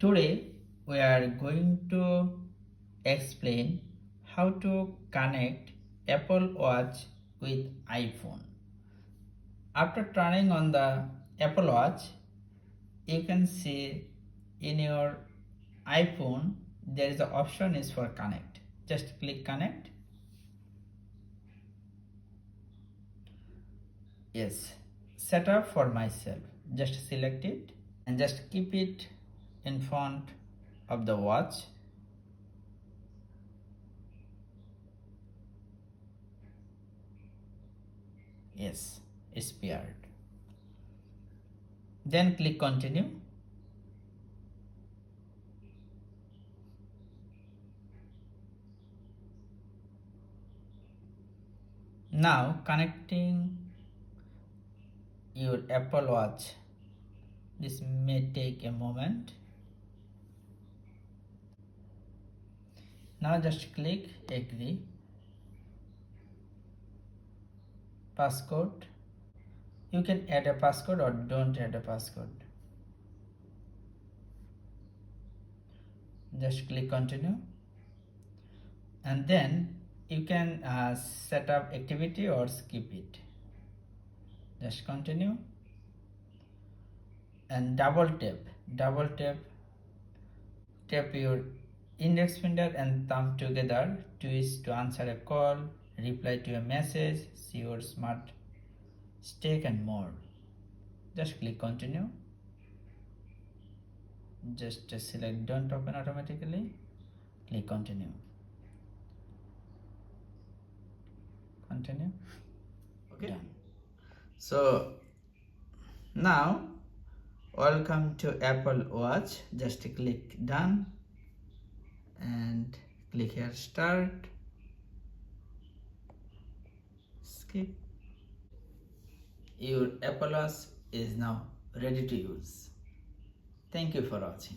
Today we are going to explain how to connect Apple Watch with iPhone. After turning on the Apple Watch, you can see in your iPhone there is an option is for connect. Just click connect. Yes, set up for myself. Just select it and just keep it in front of the watch. Yes, it's paired. Then click continue. Now connecting your Apple Watch. This may take a moment. Now just click agree. Passcode. You can add a passcode or don't add a passcode. Just click continue. And then you can set up activity or skip it. Just continue. And double tap your index finger and thumb together, twist to answer a call, reply to a message, see your smart stake and more. Just click continue. Just select don't open automatically, click continue. Okay, done. So now welcome to Apple Watch. Just click done and click here start, skip. Your Apple Watch is now ready to use. Thank you for watching.